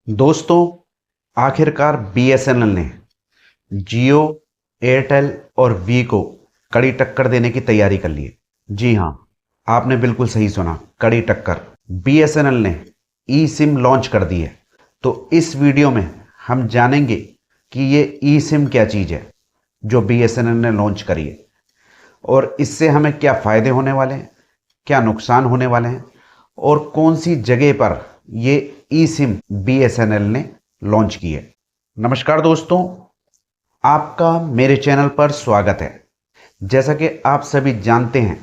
दोस्तों, आखिरकार बीएसएनएल ने जियो, एयरटेल और वी को कड़ी टक्कर देने की तैयारी कर ली है। जी हां, आपने बिल्कुल सही सुना, कड़ी टक्कर। बीएसएनएल ने ई सिम लॉन्च कर दी है। तो इस वीडियो में हम जानेंगे कि ये ई सिम क्या चीज़ है जो बीएसएनएल ने लॉन्च करी है और इससे हमें क्या फ़ायदे होने वाले हैं, क्या नुकसान होने वाले हैं और कौन सी जगह पर ये ई सिम बीएसएनएल ने लॉन्च की है। नमस्कार दोस्तों, आपका मेरे चैनल पर स्वागत है। जैसा कि आप सभी जानते हैं,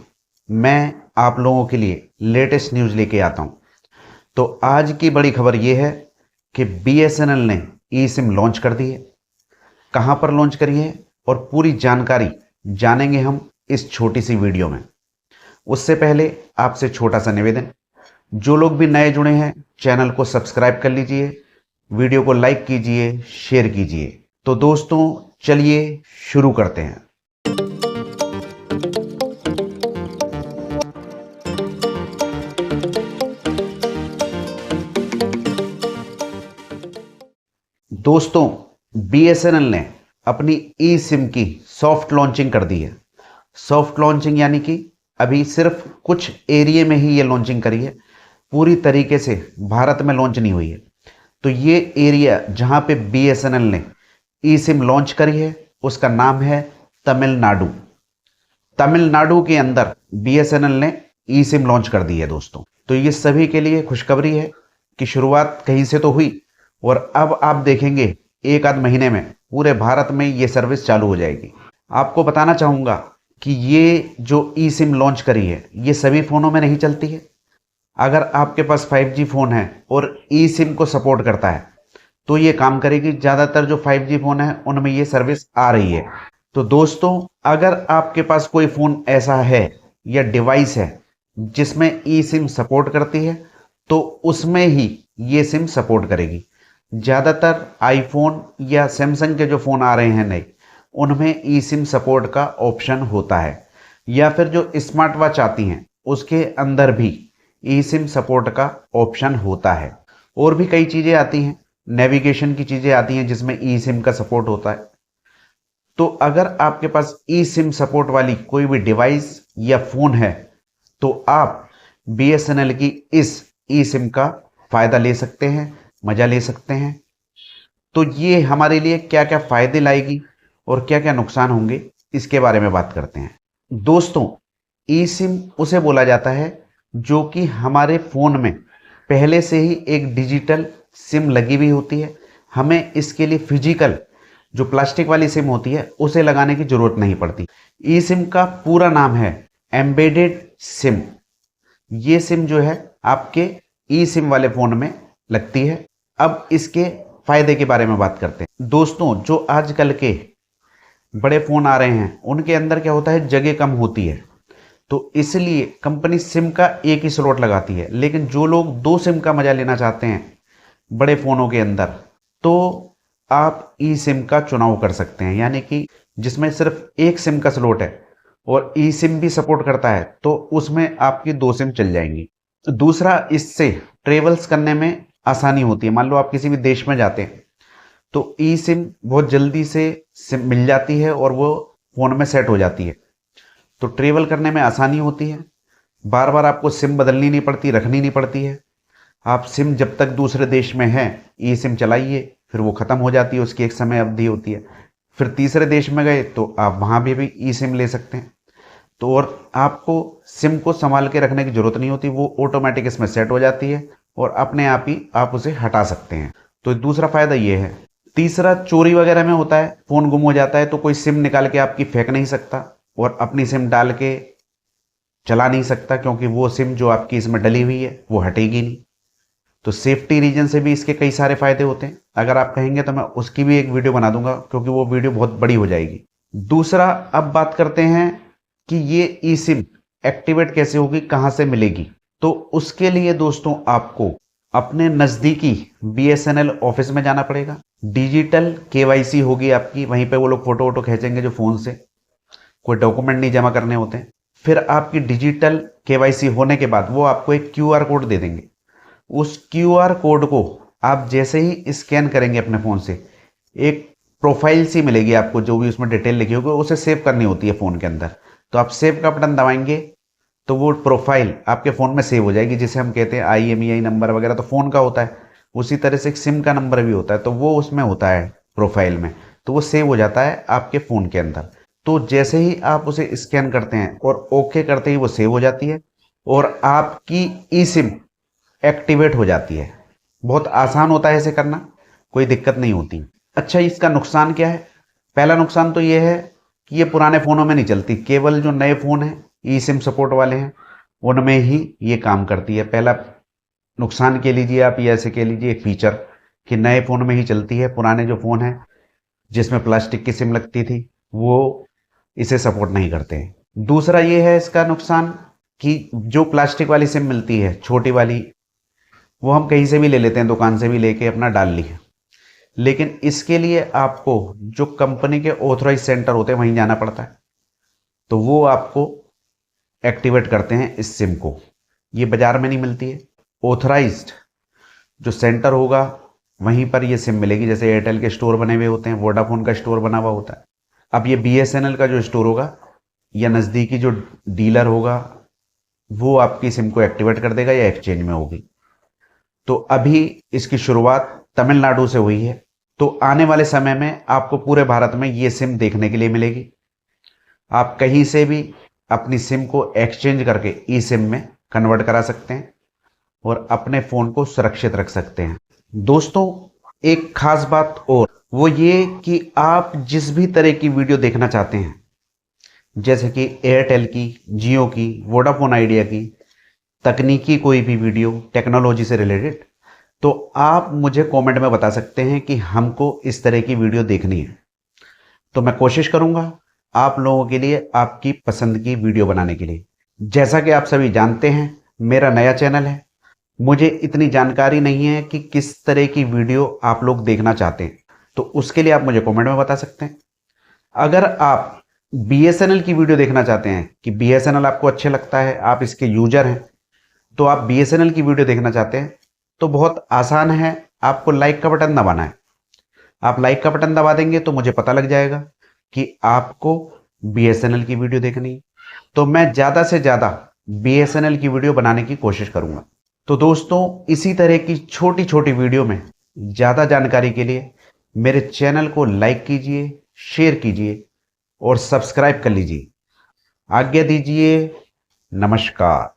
मैं आप लोगों के लिए लेटेस्ट न्यूज़ लेके आता हूं। तो आज की बड़ी खबर यह है कि बीएसएनएल ने ई सिम लॉन्च कर दी है। कहां पर लॉन्च करी है और पूरी जानकारी जानेंगे हम इस छोटी सी वीडियो में। उससे पहले आपसे छोटा सा निवेदन, जो लोग भी नए जुड़े हैं चैनल को सब्सक्राइब कर लीजिए, वीडियो को लाइक कीजिए, शेयर कीजिए। तो दोस्तों चलिए शुरू करते हैं। दोस्तों, बीएसएनएल ने अपनी ई सिम की सॉफ्ट लॉन्चिंग कर दी है। सॉफ्ट लॉन्चिंग यानी कि अभी सिर्फ कुछ एरिया में ही ये लॉन्चिंग करी है, पूरी तरीके से भारत में लॉन्च नहीं हुई है। तो ये एरिया जहां पे बीएसएनएल ने ई सिम लॉन्च करी है उसका नाम है तमिलनाडु। तमिलनाडु के अंदर बीएसएनएल ने ई सिम लॉन्च कर दी है दोस्तों। तो ये सभी के लिए खुशखबरी है कि शुरुआत कहीं से तो हुई और अब आप देखेंगे एक आध महीने में पूरे भारत में ये सर्विस चालू हो जाएगी। आपको बताना चाहूँगा कि ये जो ई सिम लॉन्च करी है ये सभी फ़ोनों में नहीं चलती है। अगर आपके पास 5G फ़ोन है और ई सिम को सपोर्ट करता है तो ये काम करेगी। ज़्यादातर जो 5G फ़ोन है उनमें ये सर्विस आ रही है। तो दोस्तों, अगर आपके पास कोई फ़ोन ऐसा है या डिवाइस है जिसमें ई सिम सपोर्ट करती है तो उसमें ही ये सिम सपोर्ट करेगी। ज़्यादातर आईफोन या सैमसंग के जो फ़ोन आ रहे हैं नए, उनमें ई सिम सपोर्ट का ऑप्शन होता है, या फिर जो स्मार्ट वॉच आती हैं उसके अंदर भी ई सिम सपोर्ट का ऑप्शन होता है। और भी कई चीज़ें आती हैं, नेविगेशन की चीज़ें आती हैं जिसमें ई सिम का सपोर्ट होता है। तो अगर आपके पास ई सिम सपोर्ट वाली कोई भी डिवाइस या फ़ोन है तो आप बीएसएनएल की इस ई सिम का फ़ायदा ले सकते हैं, मज़ा ले सकते हैं। तो ये हमारे लिए क्या क्या फ़ायदे लाएगी और क्या क्या नुकसान होंगे, इसके बारे में बात करते हैं। दोस्तों, ई सिम उसे बोला जाता है जो कि हमारे फ़ोन में पहले से ही एक डिजिटल सिम लगी हुई होती है। हमें इसके लिए फिजिकल जो प्लास्टिक वाली सिम होती है उसे लगाने की ज़रूरत नहीं पड़ती। ई सिम का पूरा नाम है एम्बेडेड सिम। ये सिम जो है आपके ई सिम वाले फ़ोन में लगती है। अब इसके फ़ायदे के बारे में बात करते हैं। दोस्तों, जो आजकल के बड़े फ़ोन आ रहे हैं उनके अंदर क्या होता है, जगह कम होती है, तो इसलिए कंपनी सिम का एक ही स्लॉट लगाती है। लेकिन जो लोग दो सिम का मज़ा लेना चाहते हैं बड़े फ़ोनों के अंदर, तो आप ई सिम का चुनाव कर सकते हैं, यानी कि जिसमें सिर्फ एक सिम का स्लॉट है और ई सिम भी सपोर्ट करता है तो उसमें आपकी दो सिम चल जाएंगी। दूसरा, इससे ट्रेवल्स करने में आसानी होती है। मान लो आप किसी भी देश में जाते हैं तो ई सिम बहुत जल्दी से सिम मिल जाती है और वो फ़ोन में सेट हो जाती है। तो ट्रेवल करने में आसानी होती है, बार बार आपको सिम बदलनी नहीं पड़ती, रखनी नहीं पड़ती है। आप सिम जब तक दूसरे देश में हैं ई सिम चलाइए, फिर वो ख़त्म हो जाती है, उसकी एक समय अवधि होती है। फिर तीसरे देश में गए तो आप वहाँ भी ई सिम ले सकते हैं। तो और आपको सिम को संभाल के रखने की ज़रूरत नहीं होती, वो ऑटोमेटिक इसमें सेट हो जाती है और अपने आप ही आप उसे हटा सकते हैं। तो दूसरा फ़ायदा ये है। तीसरा, चोरी वगैरह में होता है, फ़ोन गुम हो जाता है तो कोई सिम निकाल के आपकी फेंक नहीं सकता और अपनी सिम डाल के चला नहीं सकता, क्योंकि वो सिम जो आपकी इसमें डली हुई है वो हटेगी नहीं। तो सेफ्टी रीजन से भी इसके कई सारे फ़ायदे होते हैं। अगर आप कहेंगे तो मैं उसकी भी एक वीडियो बना दूंगा, क्योंकि वो वीडियो बहुत बड़ी हो जाएगी। दूसरा, अब बात करते हैं कि ये ई सिम एक्टिवेट कैसे होगी, कहाँ से मिलेगी। तो उसके लिए दोस्तों आपको अपने नज़दीकी बीएसएनएल ऑफिस में जाना पड़ेगा। डिजिटल केवाईसी होगी आपकी, वहीं पे वो लोग फ़ोटो वोटो खींचेंगे जो फ़ोन से, कोई डॉक्यूमेंट नहीं जमा करने होते हैं। फिर आपकी डिजिटल केवाईसी होने के बाद वो आपको एक क्यूआर कोड दे देंगे। उस क्यूआर कोड को आप जैसे ही स्कैन करेंगे अपने फ़ोन से, एक प्रोफाइल सी मिलेगी आपको, जो भी उसमें डिटेल लिखी होगी उसे सेव करनी होती है फ़ोन के अंदर। तो आप सेव का बटन दबाएंगे तो वो प्रोफाइल आपके फ़ोन में सेव हो जाएगी, जिसे हम कहते हैं IMEI नंबर वगैरह तो फ़ोन का होता है, उसी तरह से एक सिम का नंबर भी होता है, तो वो उसमें होता है प्रोफाइल में, तो वो सेव हो जाता है आपके फ़ोन के अंदर। तो जैसे ही आप उसे स्कैन करते हैं और ओके करते ही वो सेव हो जाती है और आपकी ई सिम एक्टिवेट हो जाती है। बहुत आसान होता है इसे करना, कोई दिक्कत नहीं होती। अच्छा, इसका नुकसान क्या है? पहला नुकसान तो ये है कि ये पुराने फ़ोनों में नहीं चलती, केवल जो नए फ़ोन हैं ई सिम सपोर्ट वाले हैं उनमें ही ये काम करती है। पहला नुकसान कह लीजिए आप, ये ऐसे कह लीजिए एक फीचर कि नए फ़ोन में ही चलती है, पुराने जो फ़ोन हैं जिसमें प्लास्टिक की सिम लगती थी वो इसे सपोर्ट नहीं करते हैं। दूसरा ये है इसका नुकसान कि जो प्लास्टिक वाली सिम मिलती है छोटी वाली, वो हम कहीं से भी ले लेते हैं, दुकान से भी लेके अपना डाल ली है, लेकिन इसके लिए आपको जो कंपनी के ऑथराइज सेंटर होते हैं वहीं जाना पड़ता है, तो वो आपको एक्टिवेट करते हैं इस सिम को। ये बाजार में नहीं मिलती है, ऑथराइज्ड जो सेंटर होगा वहीं पर ये सिम मिलेगी। जैसे एयरटेल के स्टोर बने हुए होते हैं, वोडाफोन का स्टोर बना हुआ होता है। अब ये BSNL का जो स्टोर होगा या नज़दीकी जो डीलर होगा वो आपकी सिम को एक्टिवेट कर देगा या एक्सचेंज में होगी। तो अभी इसकी शुरुआत तमिलनाडु से हुई है, तो आने वाले समय में आपको पूरे भारत में ये सिम देखने के लिए मिलेगी। आप कहीं से भी अपनी सिम को एक्सचेंज करके ई सिम में कन्वर्ट करा सकते हैं और अपने फ़ोन को सुरक्षित रख सकते हैं। दोस्तों, एक खास बात और, वो ये कि आप जिस भी तरह की वीडियो देखना चाहते हैं, जैसे कि एयरटेल की, जियो की, वोडाफोन आइडिया की, तकनीकी कोई भी वीडियो टेक्नोलॉजी से रिलेटेड, तो आप मुझे कमेंट में बता सकते हैं कि हमको इस तरह की वीडियो देखनी है। तो मैं कोशिश करूंगा आप लोगों के लिए आपकी पसंद की वीडियो बनाने के लिए। जैसा कि आप सभी जानते हैं, मेरा नया चैनल है, मुझे इतनी जानकारी नहीं है कि किस तरह की वीडियो आप लोग देखना चाहते हैं, तो उसके लिए आप मुझे कमेंट में बता सकते हैं। अगर आप BSNL की वीडियो देखना चाहते हैं कि BSNL आपको अच्छे लगता है, आप इसके यूजर हैं, तो आप BSNL की वीडियो देखना चाहते हैं तो बहुत आसान है, आपको लाइक का बटन दबाना है। आप लाइक का बटन दबा देंगे तो मुझे पता लग जाएगा कि आपको BSNL की वीडियो देखनी है, तो मैं ज़्यादा से ज़्यादा BSNL की वीडियो बनाने की कोशिश करूँगा। तो दोस्तों, इसी तरह की छोटी छोटी वीडियो में ज़्यादा जानकारी के लिए मेरे चैनल को लाइक कीजिए, शेयर कीजिए और सब्सक्राइब कर लीजिए। आज्ञा दीजिए। नमस्कार।